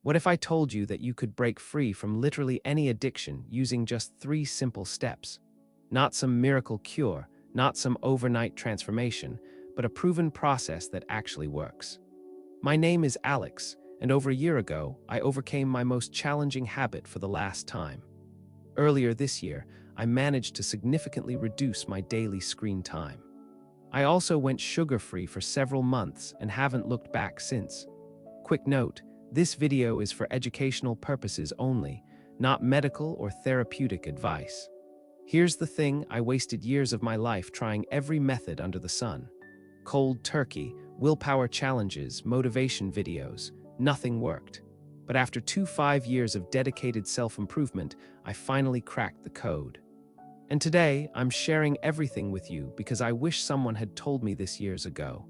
What if I told you that you could break free from literally any addiction using just 3 simple steps? Not some miracle cure, not some overnight transformation, but a proven process that actually works. My name is Alex, and over a year ago, I overcame my most challenging habit for the last time. Earlier this year, I managed to significantly reduce my daily screen time. I also went sugar-free for several months and haven't looked back since. Quick note, this video is for educational purposes only, not medical or therapeutic advice. Here's the thing: I wasted years of my life trying every method under the sun. Cold turkey, willpower challenges, motivation videos, nothing worked. But after 5 years of dedicated self-improvement, I finally cracked the code. And today, I'm sharing everything with you because I wish someone had told me this years ago.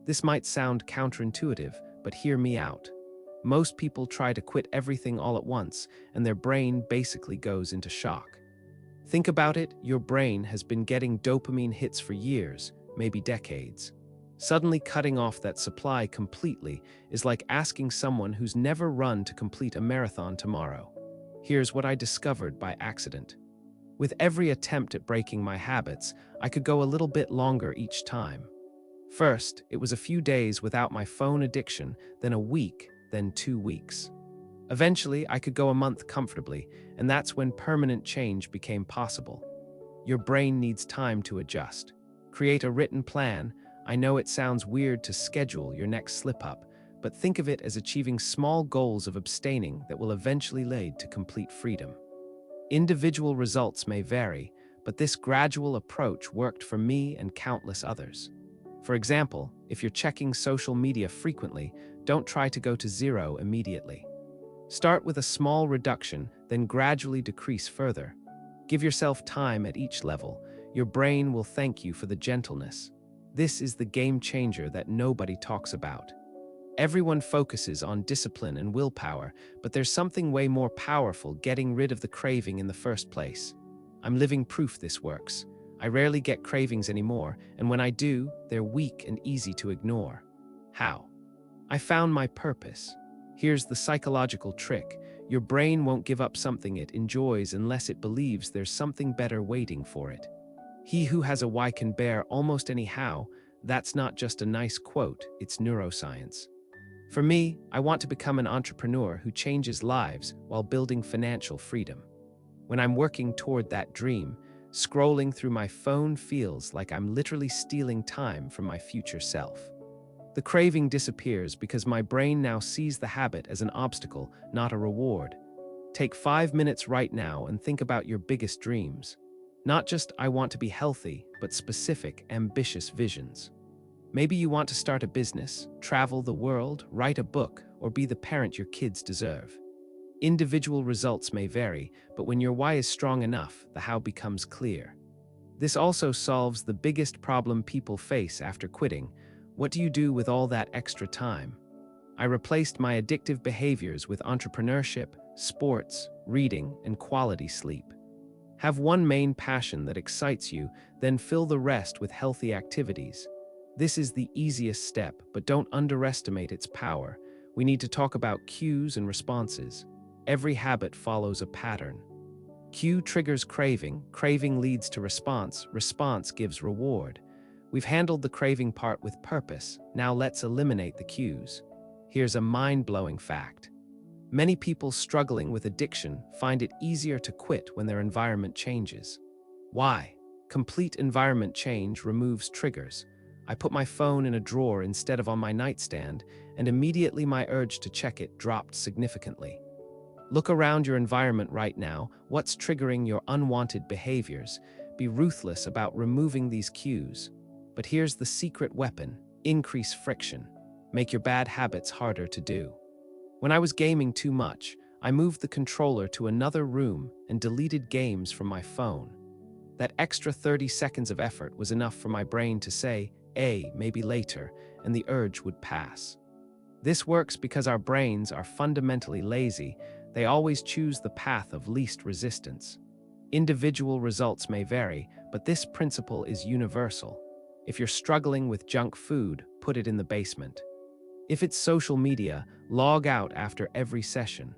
This might sound counterintuitive, but hear me out. Most people try to quit everything all at once, and their brain basically goes into shock. Think about it: your brain has been getting dopamine hits for years, maybe decades. Suddenly cutting off that supply completely is like asking someone who's never run to complete a marathon tomorrow. Here's what I discovered by accident. With every attempt at breaking my habits, I could go a little bit longer each time. First, it was a few days without my phone addiction, then a week, then 2 weeks. Eventually, I could go a month comfortably, and that's when permanent change became possible. Your brain needs time to adjust. Create a written plan. I know it sounds weird to schedule your next slip-up, but think of it as achieving small goals of abstaining that will eventually lead to complete freedom. Individual results may vary, but this gradual approach worked for me and countless others. For example, if you're checking social media frequently, don't try to go to 0 immediately. Start with a small reduction, then gradually decrease further. Give yourself time at each level. Your brain will thank you for the gentleness. This is the game changer that nobody talks about. Everyone focuses on discipline and willpower, but there's something way more powerful: getting rid of the craving in the first place. I'm living proof this works. I rarely get cravings anymore, and when I do, they're weak and easy to ignore. How? I found my purpose. Here's the psychological trick: your brain won't give up something it enjoys unless it believes there's something better waiting for it. He who has a why can bear almost any how. That's not just a nice quote, it's neuroscience. For me, I want to become an entrepreneur who changes lives while building financial freedom. When I'm working toward that dream, scrolling through my phone feels like I'm literally stealing time from my future self. The craving disappears because my brain now sees the habit as an obstacle, not a reward. Take 5 minutes right now and think about your biggest dreams. Not just "I want to be healthy," but specific, ambitious visions. Maybe you want to start a business, travel the world, write a book, or be the parent your kids deserve. Individual results may vary, but when your why is strong enough, the how becomes clear. This also solves the biggest problem people face after quitting: what do you do with all that extra time? I replaced my addictive behaviors with entrepreneurship, sports, reading, and quality sleep. Have one main passion that excites you, then fill the rest with healthy activities. This is the easiest step, but don't underestimate its power. We need to talk about cues and responses. Every habit follows a pattern. Cue triggers craving, craving leads to response, response gives reward. We've handled the craving part with purpose. Now let's eliminate the cues. Here's a mind-blowing fact. Many people struggling with addiction find it easier to quit when their environment changes. Why? Complete environment change removes triggers. I put my phone in a drawer instead of on my nightstand, and immediately my urge to check it dropped significantly. Look around your environment right now. What's triggering your unwanted behaviors? Be ruthless about removing these cues. But here's the secret weapon: increase friction. Make your bad habits harder to do. When I was gaming too much, I moved the controller to another room and deleted games from my phone. That extra 30 seconds of effort was enough for my brain to say, maybe later, and the urge would pass. This works because our brains are fundamentally lazy. They always choose the path of least resistance. Individual results may vary, but this principle is universal. If you're struggling with junk food, put it in the basement. If it's social media, log out after every session.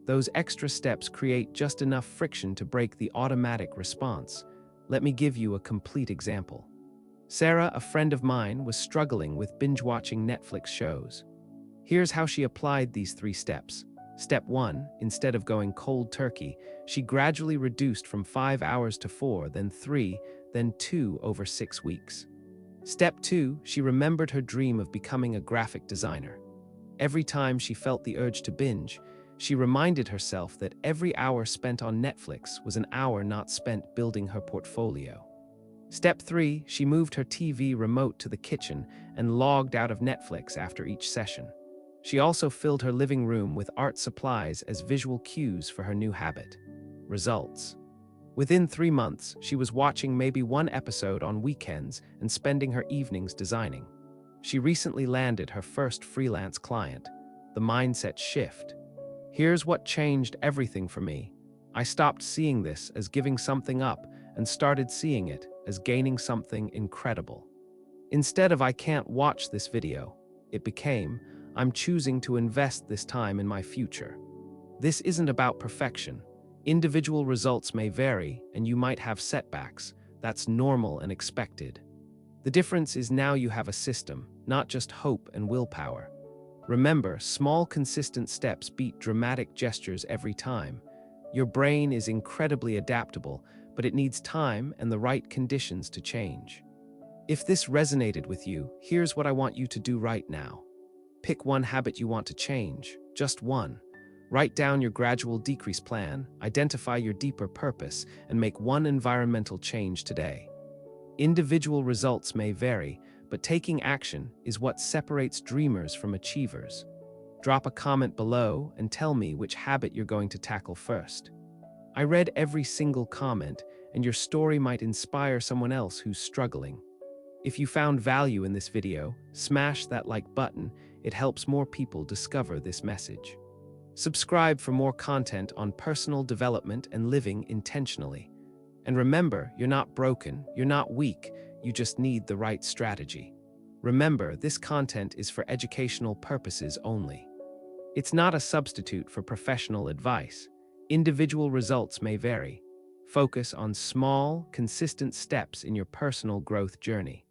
Those extra steps create just enough friction to break the automatic response. Let me give you a complete example. Sarah, a friend of mine, was struggling with binge-watching Netflix shows. Here's how she applied these 3 steps. Step 1, instead of going cold turkey, she gradually reduced from 5 hours to 4, then 3, then 2 over 6 weeks. Step 2, she remembered her dream of becoming a graphic designer. Every time she felt the urge to binge, she reminded herself that every hour spent on Netflix was an hour not spent building her portfolio. Step 3, she moved her TV remote to the kitchen and logged out of Netflix after each session. She also filled her living room with art supplies as visual cues for her new habit. Results. Within 3 months, she was watching maybe 1 episode on weekends and spending her evenings designing. She recently landed her first freelance client. The mindset shift. Here's what changed everything for me. I stopped seeing this as giving something up and started seeing it as gaining something incredible. Instead of "I can't watch this video," it became "I'm choosing to invest this time in my future." This isn't about perfection. Individual results may vary, and you might have setbacks. That's normal and expected. The difference is now you have a system, not just hope and willpower. Remember, small, consistent steps beat dramatic gestures every time. Your brain is incredibly adaptable, but it needs time and the right conditions to change. If this resonated with you, here's what I want you to do right now. Pick one habit you want to change, just one. Write down your gradual decrease plan, identify your deeper purpose, and make one environmental change today. Individual results may vary, but taking action is what separates dreamers from achievers. Drop a comment below and tell me which habit you're going to tackle first. I read every single comment, and your story might inspire someone else who's struggling. If you found value in this video, smash that like button. It helps more people discover this message. Subscribe for more content on personal development and living intentionally. And remember, you're not broken, you're not weak, you just need the right strategy. Remember, this content is for educational purposes only. It's not a substitute for professional advice. Individual results may vary. Focus on small, consistent steps in your personal growth journey.